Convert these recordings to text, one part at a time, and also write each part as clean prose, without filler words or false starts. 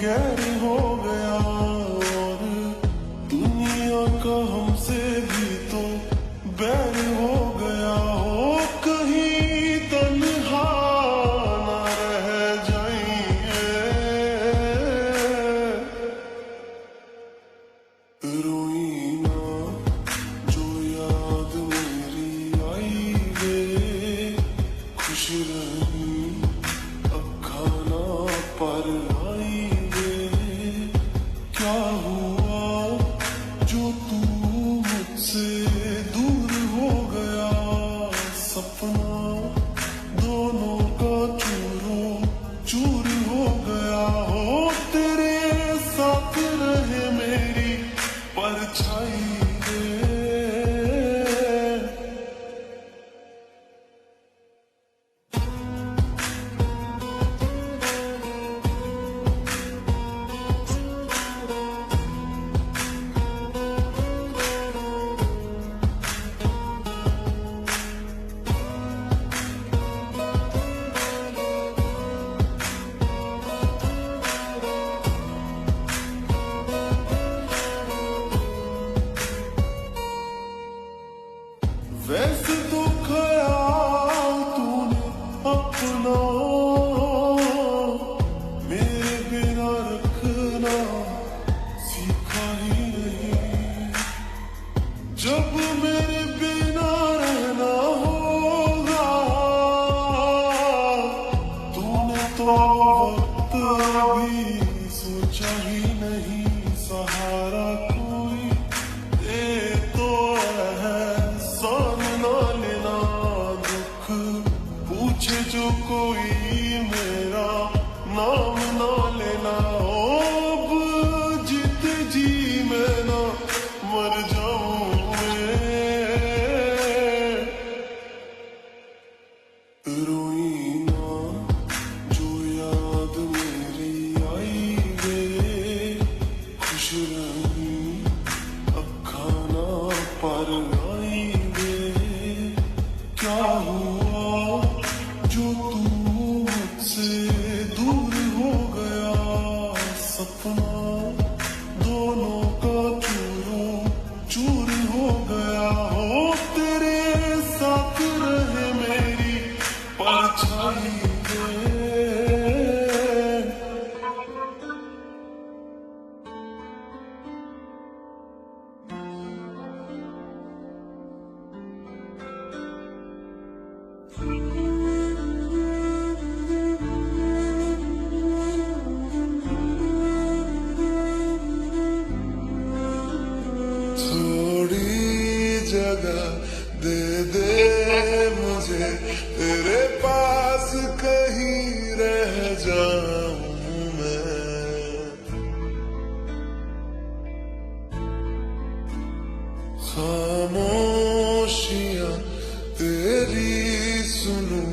गैर हो गया और दुनिया का हमसे भी तो बैर हो गया हो। कहीं तन्हा ना रह जाएंगे, रोई ना जो याद मेरी आई वे, खुश रही अखा ना पर आई वे। क्या हुआ जो तू मुझसे दूर हो गया, सपना दोनों का चूरो चूर हो गया हो। तेरे साथ रहे मेरी परछाई रे। वैसे तो ख्याल तूने अपना मेरे बिना रखना सीखा ही नहीं। जब मेरे बिना रहना होगा तूने तो वक्त भी सोचा ही नहीं। सहारा कोई दे तो एहसान ना लेना, दुख पूछे जो कोई मेरा नाम ना लेना। अब जित जी मैं ना मर जाऊं मैं, रोई ना जो याद मेरी आई वे, खुश रही अखा ना पर आई वे। क्या हुआ जो तू मुझसे दूर हो गया, सपना दोनों का चूरो चूर हो गया हो। तेरे साथ रहे मेरी परछाई रे। थोड़ी जगह दे दे मुझे, तेरे पास कहीं रह जाऊं मैं। खामोशियां तेरी सुनूं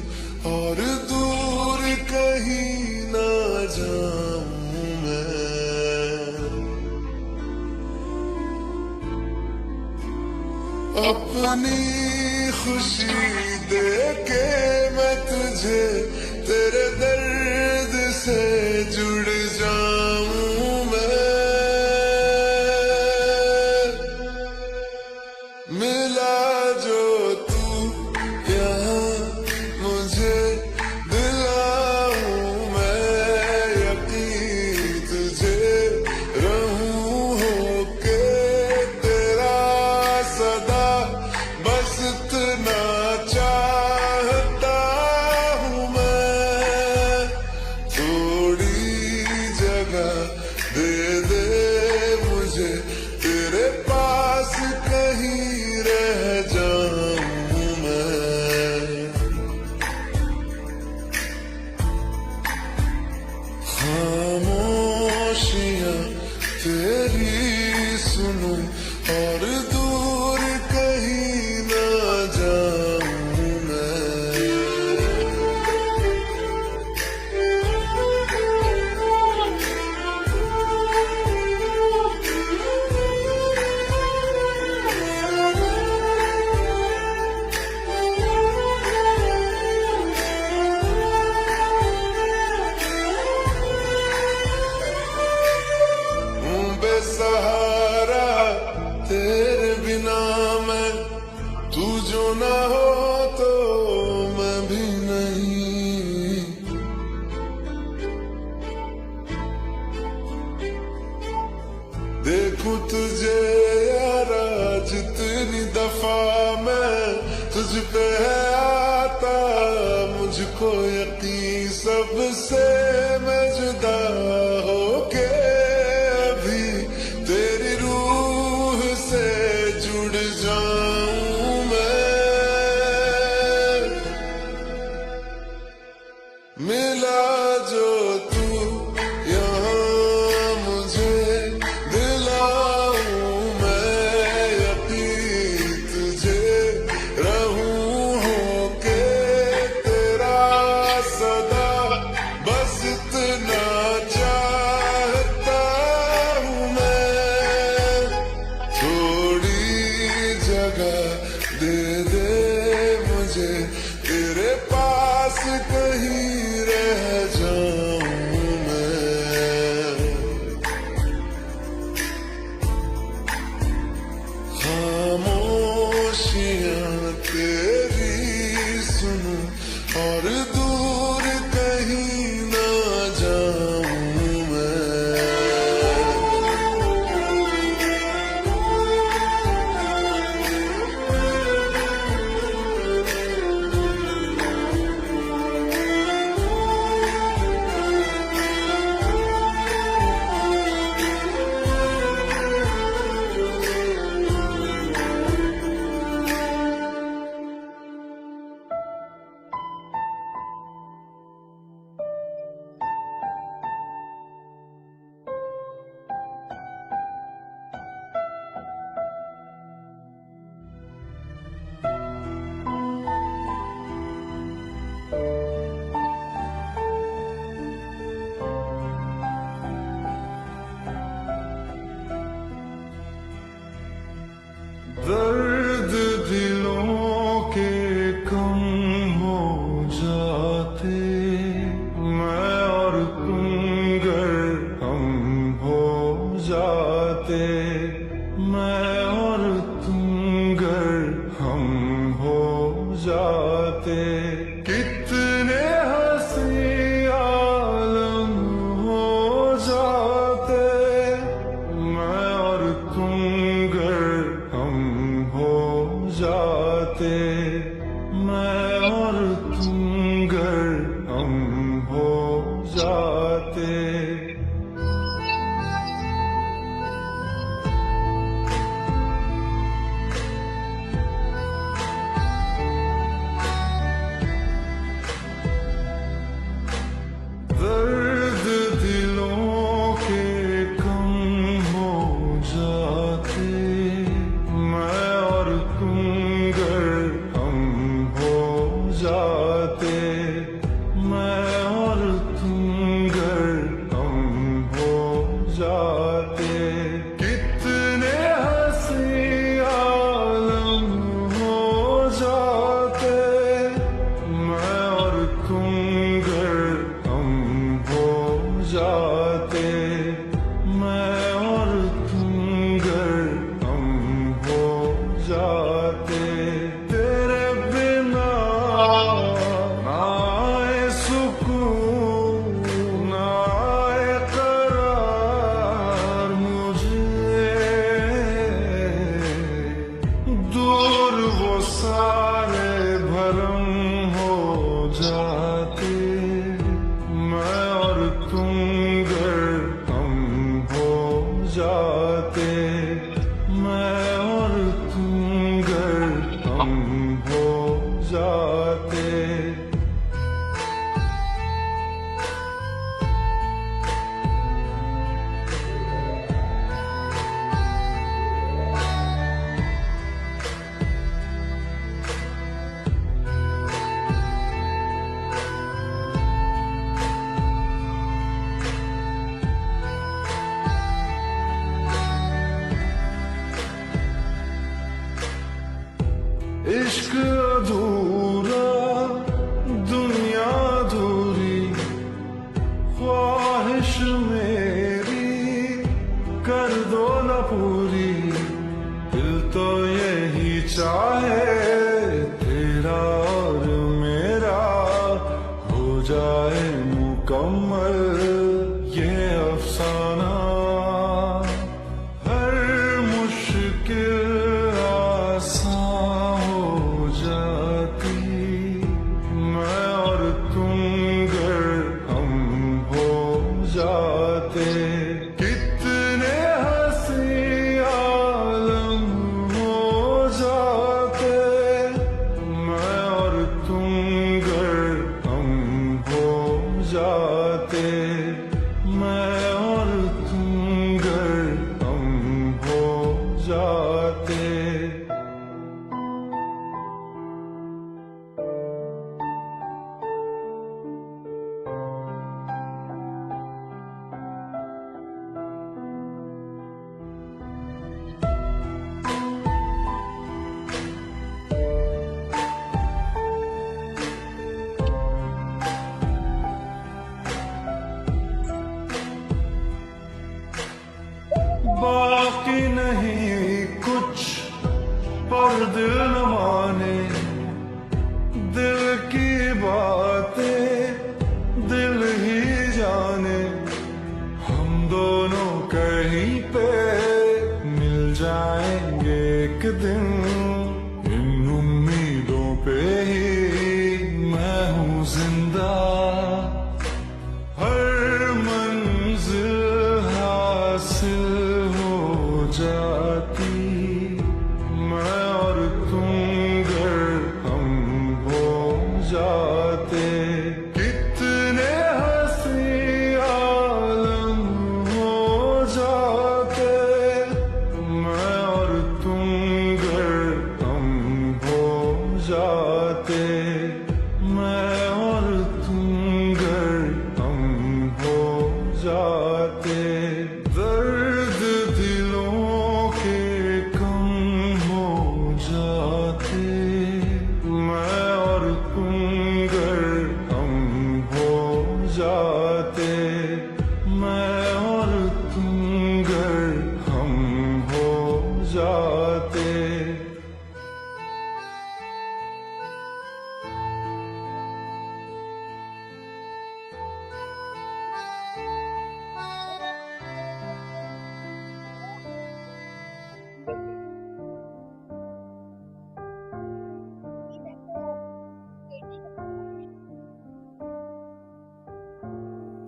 और दूर कहीं ना जाऊं मैं। अपनी खुशी दे के मैं तुझे तेरे दर्द से जुड़ जाऊं मैं। मिला जो तू यहाँ मुझे दिलाऊं मैं यकीन तुझे रहूं होके तेरा सदा, बस इतना चाहता हूँ मैं। थोड़ी जगह दे दे मुझे, तेरे पास कहीं रह जाऊं मैं। खामोशियां तेरी सुनूं और दूर कहीं ना जाऊं मैं। देखूं तुझे यारा जितनी दफा मैं तुझ पे है आता, मुझको यकीन सबसे मैं जुदा होके अभी तेरी रूह से जुड़ जाऊं मैं। मिला जो तू यहाँ मुझे दिलाऊं मैं यकीन तुझे रहूं होके तेरा सदा, बस इतना चाहता हूँ मैं। थोड़ी जगह दे दे मुझे तेरे पास, कहीं रह जाऊं मैं। खामोशियां तेरी सुनूं और दूर कहीं ना जाऊं मैं। दर्द दिलों के कम हो जाते, मैं और तुम गर हम हो जाते, मैं और तुम गर हम हो जाते। कितने हंसी आलम हो जाते, मैं और तुम गर हम हो जाते, मैं और तुम गर हम हो जाते। दर्द दिलों के कम हो जाते, मैं और तुम गर हम हो जाते, मैं और तुम गर हम हो जाते। कितने हंसी आलम हो जाते, मैं और तुम गर हम हो जाते, मैं और तुम गर हम हो जाते। तेरे बिना ना आए सुकून, ना आए करार मुझे, दूर वो सारे भरम हो जाते, मैं और तुम गर हम हो जाते, मैं और तुम गर हम हो जाते। इश्क अधूरा दुनिया अधूरी, ख्वाहिश मेरी कर दो न पूरी। दिल तो यही चाहे तेरा और मेरा हो जाए मुकम्मल ये अफसाना, दिल न माने, दिल की बातें दिल ही जाने। हम दोनों कहीं पे मिल जाएंगे एक दिन, इन उम्मीदों पे ही मैं हूँ जिंदा। हर मंजिल हासिल हो जाती, मैं और तुम अगर हम हो जाते। कितने हंसी आलम हो जाते, मैं और तुम अगर हम हो जाते। मैं और तुम अगर हम हो जाते। दर्द दिलों के कम हो जाते, मैं और तुम अगर हम हो जाते। मैं और तुम अगर हम हो जाते।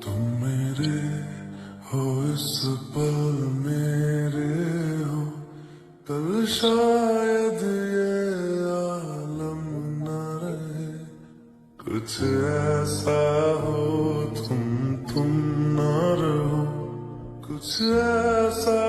तुम मेरे हो इस पल मेरे हो, कल शायद ये आलम न रहे। कुछ ऐसा हो तुम न रहो, कुछ ऐसा